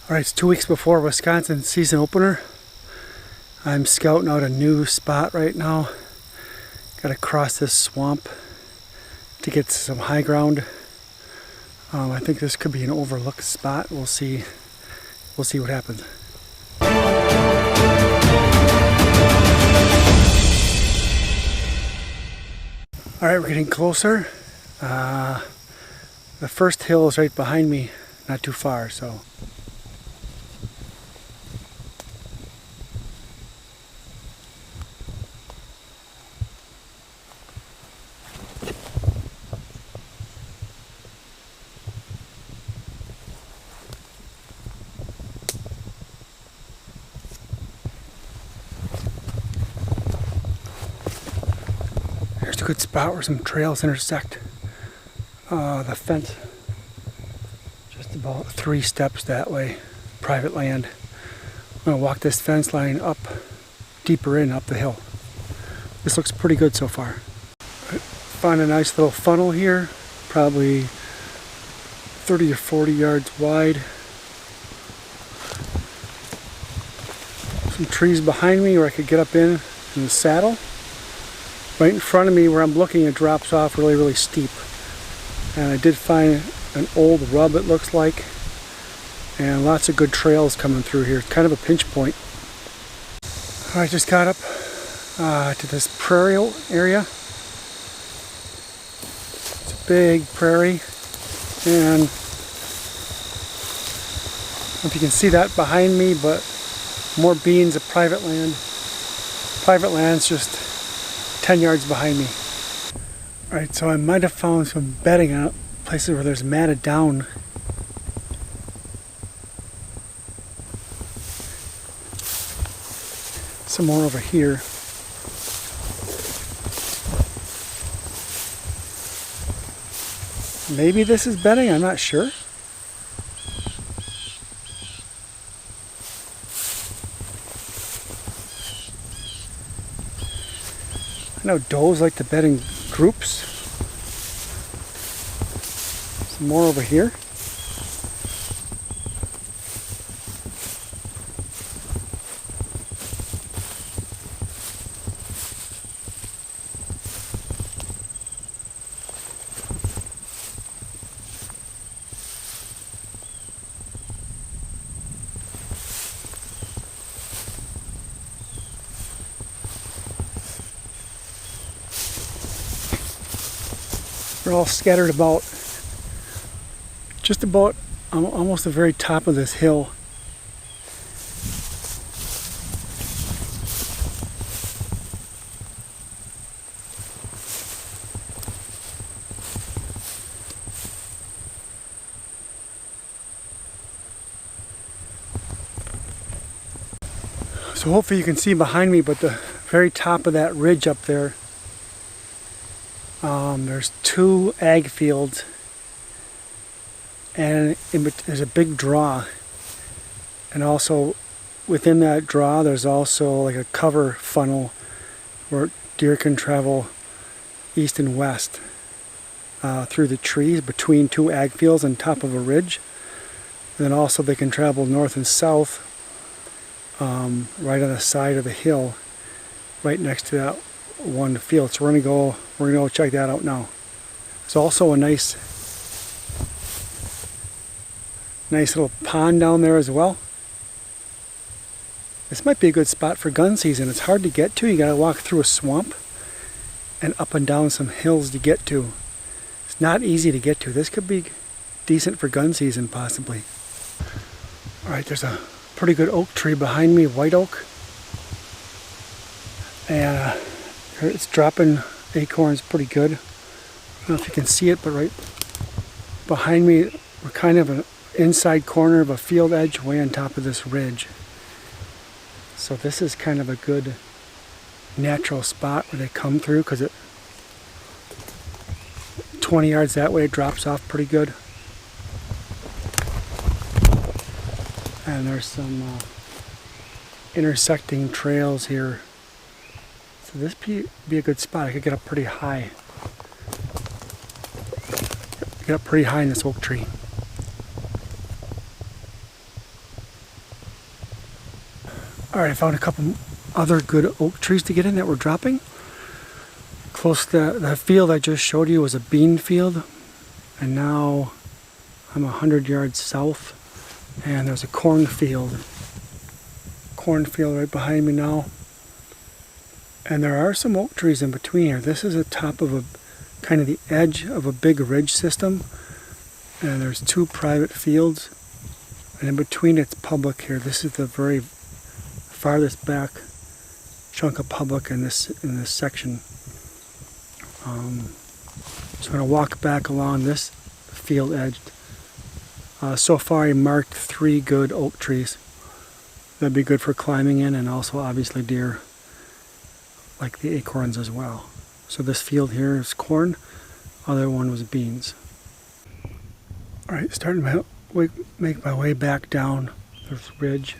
Alright, it's 2 weeks before Wisconsin season opener. I'm scouting out a new spot right now. Gotta cross this swamp to get to some high ground. I think this could be an overlooked spot. We'll see what happens. Alright, we're getting closer. The first hill is right behind me, not too far, so. Here's a good spot where some trails intersect. The fence, just about 3 steps that way, private land. I'm going to walk this fence line up, deeper in, up the hill. This looks pretty good so far. I found a nice little funnel here, probably 30 or 40 yards wide. Some trees behind me where I could get up in the saddle. Right in front of me where I'm looking, it drops off really steep. And I did find an old rub, it looks like, and lots of good trails coming through here. It's kind of a pinch point. I just got up to this prairie area. It's a big prairie, and I don't know if you can see that behind me, but more beans of private land. Private land's just 10 yards behind me. Alright, so I might have found some bedding out places where there's matted down. Some more over here. Maybe this is bedding, I'm not sure. I know does like to bed in groups. Some more over here. They're all scattered about, just about almost the very top of this hill. So hopefully you can see behind me, but the very top of that ridge up there, there's 2 ag fields, and there's a big draw, and also within that draw there's also like a cover funnel where deer can travel east and west through the trees between 2 ag fields on top of a ridge. And then also they can travel north and south right on the side of the hill right next to that one field. So we're gonna go check that out now. There's also a nice little pond down there as well. This might be a good spot for gun season. It's hard to get to. You gotta walk through a swamp and up and down some hills to get to. It's not easy to get to. This could be decent for gun season possibly. Alright, there's a pretty good oak tree behind me, white oak. And it's dropping acorns pretty good. I don't know if you can see it, but right behind me, we're kind of an inside corner of a field edge way on top of this ridge. So this is kind of a good natural spot where they come through, because it 20 yards that way it drops off pretty good. And there's some intersecting trails here. So this be a good spot. I could get up pretty high. Get up pretty high in this oak tree. Alright, I found a couple other good oak trees to get in that were dropping. Close to the field I just showed you was a bean field, and now I'm 100 yards south, and there's a cornfield right behind me now. And there are some oak trees in between here. This is the top of a kind of the edge of a big ridge system, and there's two private fields, and in between it's public here. This is the very farthest back chunk of public in this section. So I'm going to walk back along this field edge. So far I marked 3 good oak trees that'd be good for climbing in, and also obviously deer like the acorns as well. So this field here is corn, other one was beans. Alright, starting to make my way back down this ridge.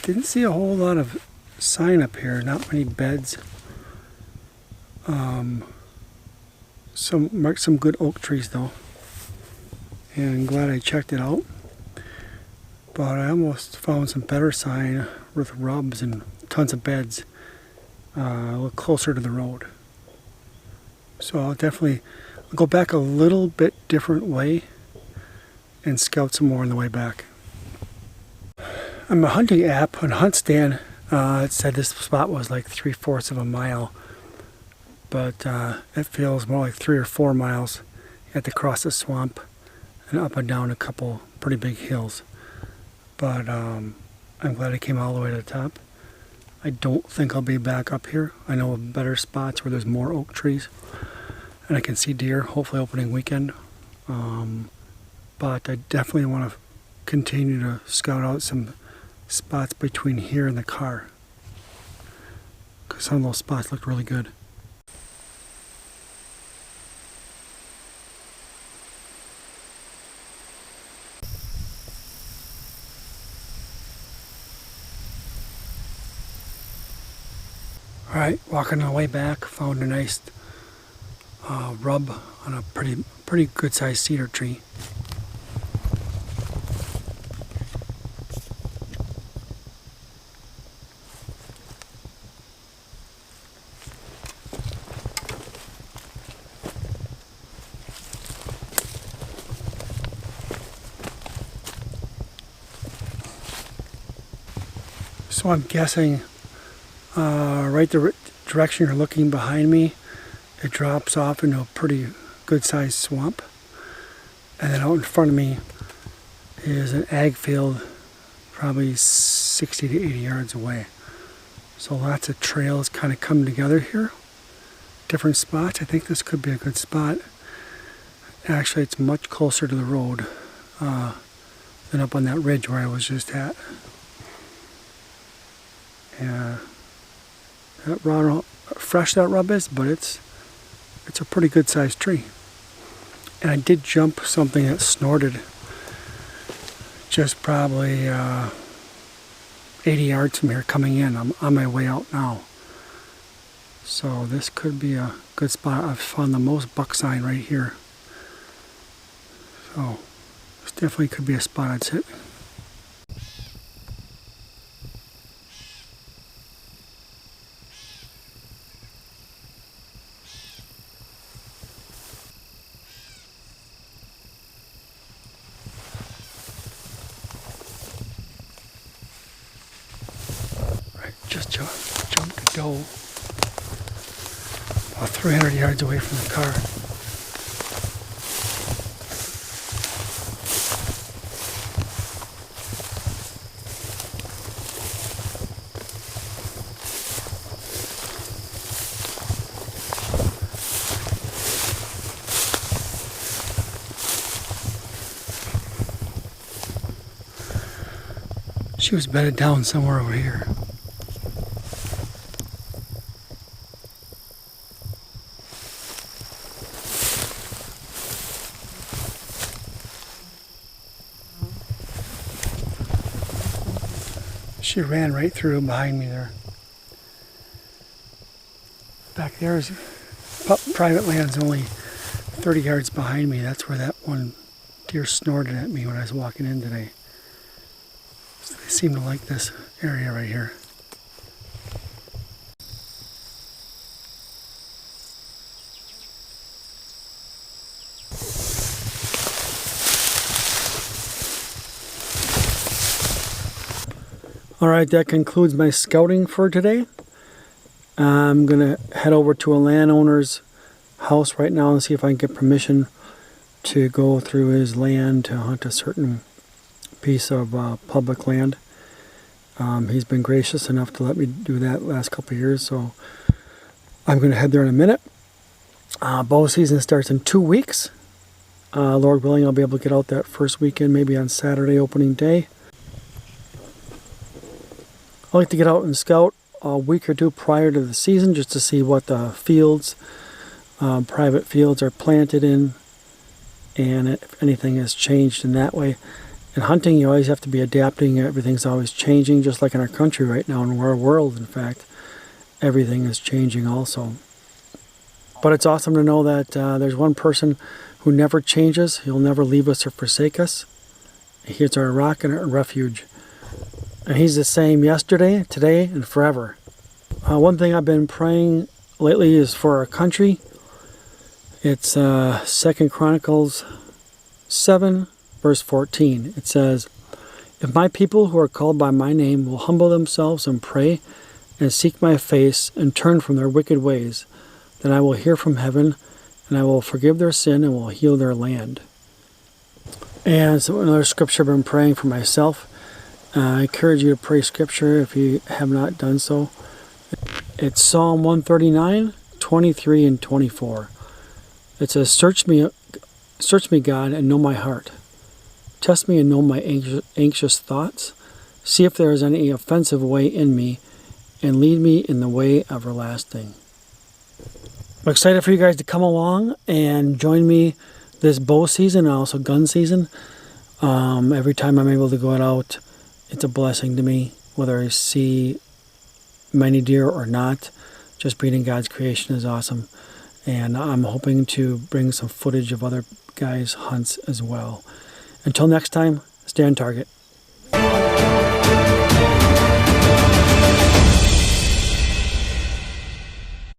Didn't see a whole lot of sign up here, not many beds. Marked some good oak trees though, and I'm glad I checked it out. But I almost found some better sign with rubs and tons of beds a little closer to the road. So I'll go back a little bit different way and scout some more on the way back. On my hunting app on Hunt Stand, it said this spot was like 3/4 of a mile, but it feels more like 3 or 4 miles. You have to cross the swamp and up and down a couple pretty big hills. But I'm glad I came all the way to the top. I don't think I'll be back up here. I know of better spots where there's more oak trees and I can see deer, hopefully opening weekend. But I definitely want to continue to scout out some spots between here and the car, because some of those spots look really good. Alright, walking on the way back, found a nice rub on a pretty good sized cedar tree. So I'm guessing right the direction you're looking behind me, it drops off into a pretty good sized swamp. And then out in front of me is an ag field probably 60 to 80 yards away. So lots of trails kind of come together here. Different spots. I think this could be a good spot. Actually, it's much closer to the road than up on that ridge where I was just at. Yeah, fresh that rub is, but it's a pretty good sized tree. And I did jump something that snorted just probably 80 yards from here coming in. I'm on my way out now. So this could be a good spot. I've found the most buck sign right here. So this definitely could be a spot I'd sit. Just jumped a doe about 300 yards away from the car. She was bedded down somewhere over here. She ran right through behind me there. Back there is private land's only 30 yards behind me. That's where that one deer snorted at me when I was walking in today. So they seem to like this area right here. Alright, that concludes my scouting for today. I'm going to head over to a landowner's house right now and see if I can get permission to go through his land to hunt a certain piece of public land. He's been gracious enough to let me do that last couple of years, so I'm going to head there in a minute. Bow season starts in 2 weeks. Lord willing, I'll be able to get out that first weekend, maybe on Saturday opening day. I like to get out and scout a week or two prior to the season just to see what the fields, private fields, are planted in, and if anything has changed in that way. In hunting, you always have to be adapting. Everything's always changing, just like in our country right now, in our world, in fact. Everything is changing also. But it's awesome to know that there's one person who never changes. He'll never leave us or forsake us. He's our rock and our refuge. And he's the same yesterday, today, and forever. One thing I've been praying lately is for our country. It's 2 Chronicles 7, verse 14. It says, "If my people who are called by my name will humble themselves and pray and seek my face and turn from their wicked ways, then I will hear from heaven and I will forgive their sin and will heal their land." And so another scripture I've been praying for myself. I encourage you to pray scripture if you have not done so. It's Psalm 139, 23 and 24. It says, Search me, God, and know my heart. Test me and know my anxious thoughts. See if there is any offensive way in me, and lead me in the way everlasting. I'm excited for you guys to come along and join me this bow season and also gun season. Every time I'm able to go out, it's a blessing to me, whether I see many deer or not. Just being in God's creation is awesome. And I'm hoping to bring some footage of other guys' hunts as well. Until next time, stay on target.